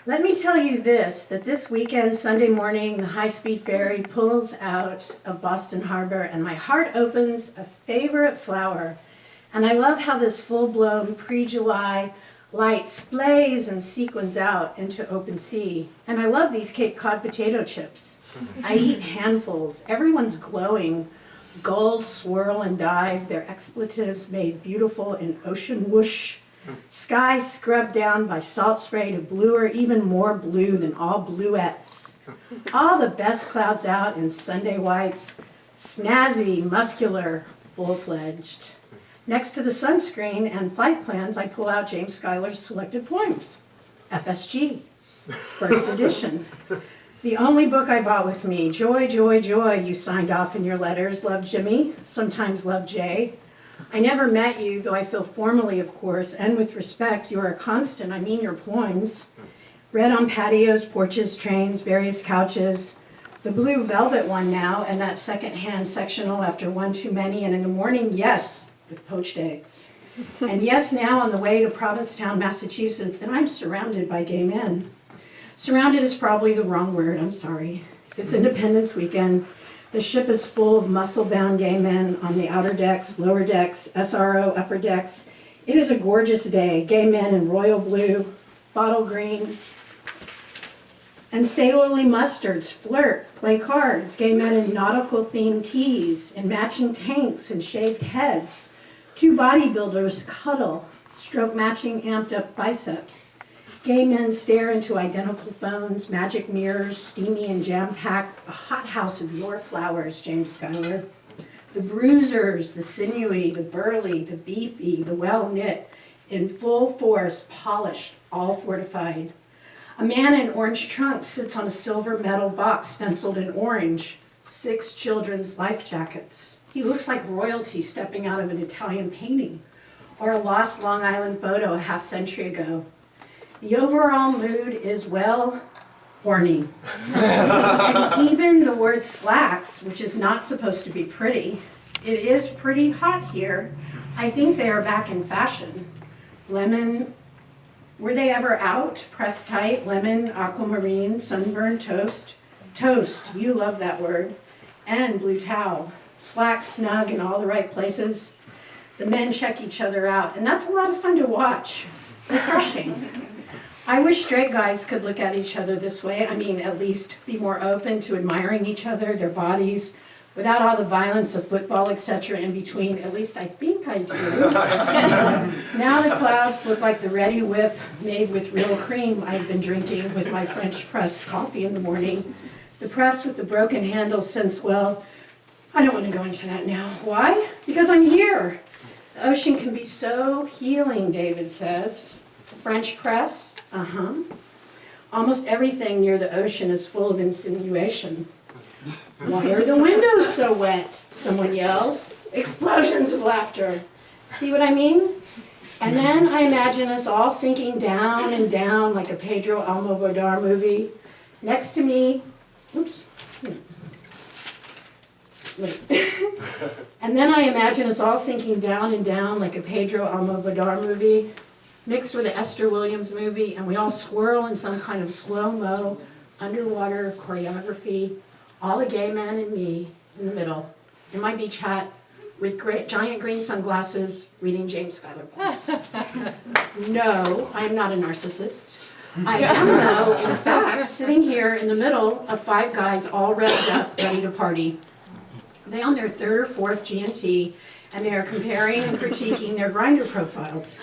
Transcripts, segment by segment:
Let me tell you this, that this weekend, Sunday morning, the high-speed ferry pulls out of Boston Harbor and my heart opens a favorite flower. And I love how this full-blown pre-July light splays and sequins out into open sea. And I love these Cape Cod potato chips. I eat handfuls. Everyone's glowing. Gulls swirl and dive, their expletives made beautiful in ocean whoosh. Sky scrubbed down by salt spray to bluer, even more blue than all bluettes. All the best clouds out in Sunday whites, snazzy, muscular, full-fledged. Next to the sunscreen and flight plans, I pull out James Schuyler's selected poems, FSG, first edition. The only book I brought with me, Joy, Joy, Joy, you signed off in your letters, love Jimmy, sometimes love Jay. I never met you, though I feel formally, of course, and with respect, you are a constant, I mean your poems. Read on patios, porches, trains, various couches. The blue velvet one now, and that second-hand sectional after one too many, and in the morning, yes, with poached eggs. And yes, now on the way to Provincetown, Massachusetts, and I'm surrounded by gay men. Surrounded is probably the wrong word, I'm sorry. It's Independence Weekend. The ship is full of muscle-bound gay men on the outer decks, lower decks, SRO, upper decks. It is a gorgeous day. Gay men in royal blue, bottle green, and sailorly mustards flirt, play cards. Gay men in nautical-themed tees, in matching tanks and shaved heads. Two bodybuilders cuddle, stroke matching amped-up biceps. Gay men stare into identical phones, magic mirrors, steamy and jam-packed, a hothouse of your flowers, James Schuyler. The bruisers, the sinewy, the burly, the beefy, the well-knit, in full force, polished, all fortified. A man in orange trunks sits on a silver metal box stenciled in orange, 6 children's life jackets. He looks like royalty stepping out of an Italian painting, or a lost Long Island photo a half-century ago. The overall mood is, well, horny. And even the word slacks, which is not supposed to be pretty, it is pretty hot here. I think they are back in fashion. Lemon, were they ever out? Pressed tight, lemon, aquamarine, sunburned toast. Toast, you love that word. And blue towel. Slacks snug in all the right places. The men check each other out, and that's a lot of fun to watch. Refreshing. I wish straight guys could look at each other this way. I mean, at least be more open to admiring each other, their bodies, without all the violence of football, etc. in between. At least I think I do. Now the clouds look like the ready whip made with real cream I've been drinking with my French pressed coffee in the morning. The press with the broken handle since, well, I don't want to go into that now. Why? Because I'm here. The ocean can be so healing, David says. French press? Almost everything near the ocean is full of insinuation. Why are the windows so wet? Someone yells. Explosions of laughter. See what I mean? And then I imagine us all sinking down and down like a Pedro Almodovar movie. Next to me, oops. Wait. And then I imagine us all sinking down and down like a Pedro Almodovar movie, mixed with an Esther Williams movie, and we all swirl in some kind of slow-mo, underwater choreography, all the gay men and me in the middle, in my beach hat, with giant green sunglasses, reading James Schuyler poems. No, I am not a narcissist. I am, though, in fact, sitting here in the middle of 5 guys all revved up, ready to party. They on their 3rd or 4th G&T, and they are comparing and critiquing their Grindr profiles.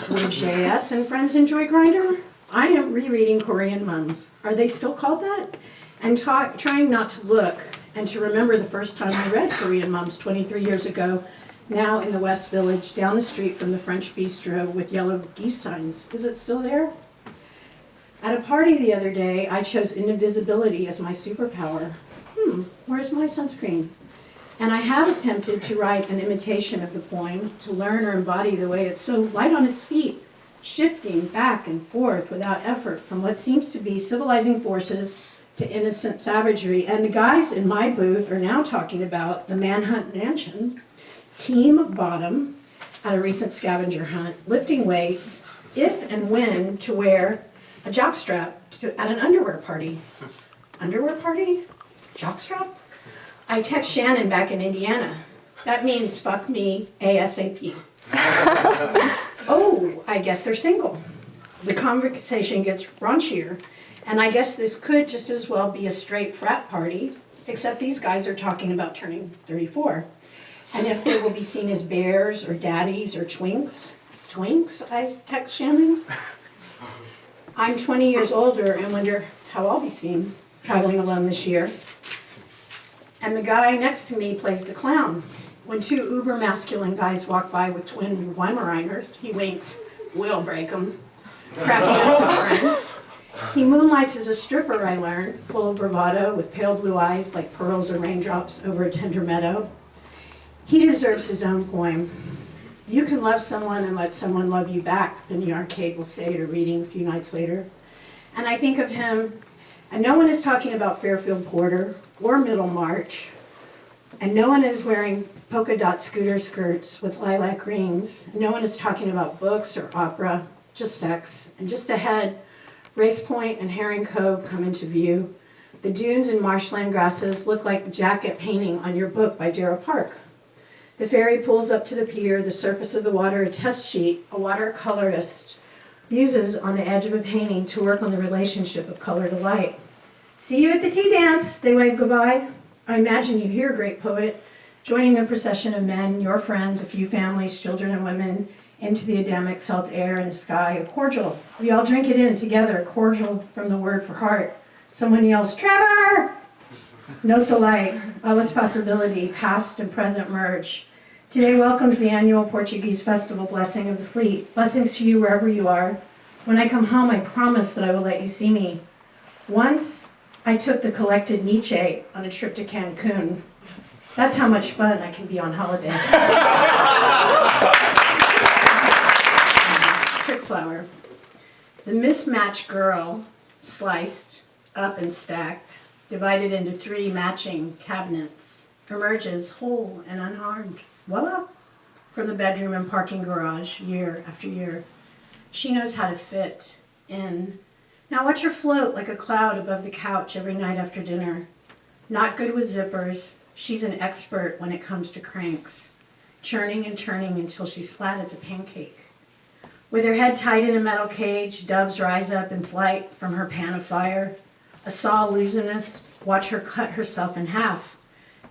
Would JS and friends enjoy Grindr? I am rereading Korean Mums. Are they still called that? And trying not to look and to remember the first time I read Korean Mums 23 years ago, now in the West Village, down the street from the French Bistro with yellow geese signs. Is it still there? At a party the other day, I chose invisibility as my superpower. Where's my sunscreen? And I have attempted to write an imitation of the poem, to learn or embody the way it's so light on its feet, shifting back and forth without effort from what seems to be civilizing forces to innocent savagery. And the guys in my booth are now talking about the Manhunt Mansion, Team Bottom, at a recent scavenger hunt, lifting weights, if and when to wear a jockstrap at an underwear party. Underwear party? Jockstrap? I text Shannon back in Indiana. That means fuck me ASAP. Oh, I guess they're single. The conversation gets raunchier, and I guess this could just as well be a straight frat party, except these guys are talking about turning 34. And if they will be seen as bears or daddies or twinks. Twinks, I text Shannon. I'm 20 years older and wonder how I'll be seen traveling alone this year. And the guy next to me plays the clown. When two uber masculine guys walk by with twin Weimaraners, he winks, we'll break 'em, cracking up his friends. He moonlights as a stripper, I learned, full of bravado, with pale blue eyes like pearls or raindrops over a tender meadow. He deserves his own poem. You can love someone and let someone love you back, in the arcade will say at a reading a few nights later. And I think of him, and no one is talking about Fairfield Porter or Middlemarch, and no one is wearing polka dot scooter skirts with lilac rings. No one is talking about books or opera, just sex. And just ahead, Race Point and Herring Cove come into view. The dunes and marshland grasses look like a jacket painting on your book by Darrell Park. The ferry pulls up to the pier, the surface of the water a test sheet, a watercolorist uses on the edge of a painting to work on the relationship of color to light. See you at the tea dance, they wave goodbye. I imagine you hear, great poet, joining the procession of men, your friends, a few families, children and women, into the Adamic salt air and sky, a cordial. We all drink it in together, a cordial from the word for heart. Someone yells, Trevor! Note the light, all its possibility, past and present merge. Today welcomes the annual Portuguese festival blessing of the fleet. Blessings to you wherever you are. When I come home, I promise that I will let you see me. Once, I took the collected Nietzsche on a trip to Cancun. That's how much fun I can be on holiday. Trick flower. The mismatched girl, sliced, up and stacked, divided into 3 matching cabinets, emerges whole and unharmed. Voila! From the bedroom and parking garage, year after year. She knows how to fit in. Now watch her float like a cloud above the couch every night after dinner. Not good with zippers. She's an expert when it comes to cranks, churning and turning until she's flat as a pancake. With her head tied in a metal cage, doves rise up in flight from her pan of fire. A saw illusionist, watch her cut herself in half.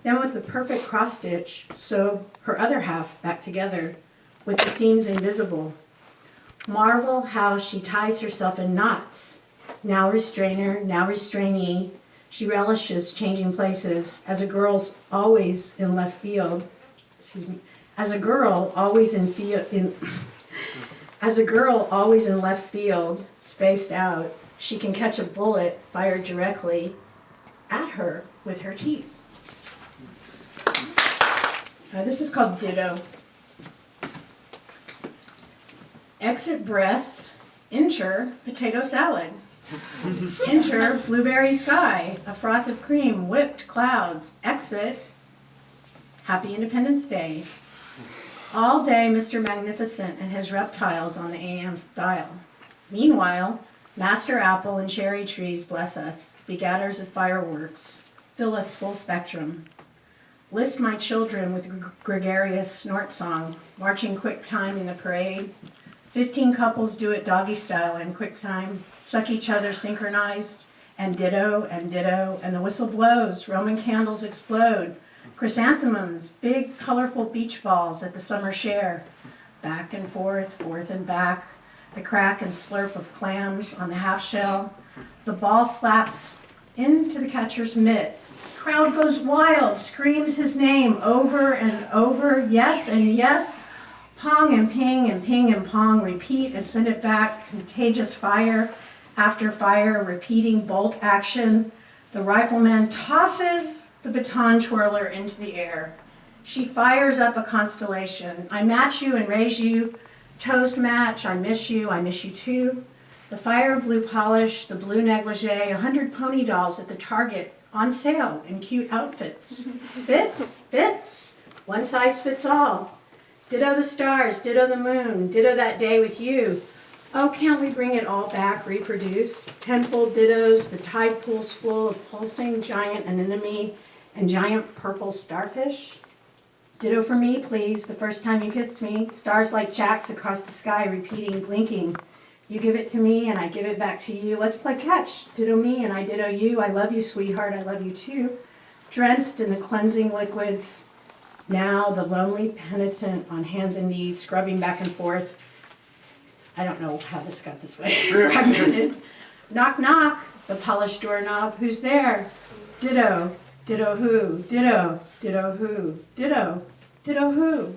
Then with the perfect cross stitch, sew her other half back together, with the seams invisible. Marvel how she ties herself in knots. Now restrainer, now restrainee. She relishes changing places as a girl's always in left field. As a girl always in left field, spaced out, she can catch a bullet fired directly at her with her teeth. This is called Ditto. Exit breath, enter potato salad. Enter blueberry sky, a froth of cream, whipped clouds. Exit, Happy Independence Day. All day Mr. Magnificent and his reptiles on the AM dial. Meanwhile, Master Apple and cherry trees bless us, begetters of fireworks, fill us full spectrum. List my children with gregarious snort song, marching quick time in the parade. 15 couples do it doggy style in quick time, suck each other synchronized, and ditto, and the whistle blows, Roman candles explode, chrysanthemums, big colorful beach balls at the summer share, back and forth, forth and back, the crack and slurp of clams on the half shell, the ball slaps into the catcher's mitt, crowd goes wild, screams his name over and over, yes and yes, pong and ping and ping and pong, repeat and send it back, contagious fire after fire, repeating bolt action. The rifleman tosses the baton twirler into the air. She fires up a constellation. I match you and raise you, toast match, I miss you too. The fire blue polish, the blue negligee, 100 pony dolls at the Target on sale in cute outfits. Fits, one size fits all. Ditto the stars, ditto the moon, ditto that day with you. Oh, can't we bring it all back, reproduce? Tenfold dittos, the tide pool's full of pulsing giant anemone and giant purple starfish. Ditto for me, please, the first time you kissed me. Stars like jacks across the sky, repeating, blinking. You give it to me and I give it back to you. Let's play catch. Ditto me and I ditto you. I love you, sweetheart, I love you too. Drenched in the cleansing liquids. Now the lonely penitent on hands and knees, scrubbing back and forth. I don't know how this got this way. Fragmented. Knock, knock, the polished doorknob. Who's there? Ditto. Ditto who? Ditto. Ditto who? Ditto. Ditto who?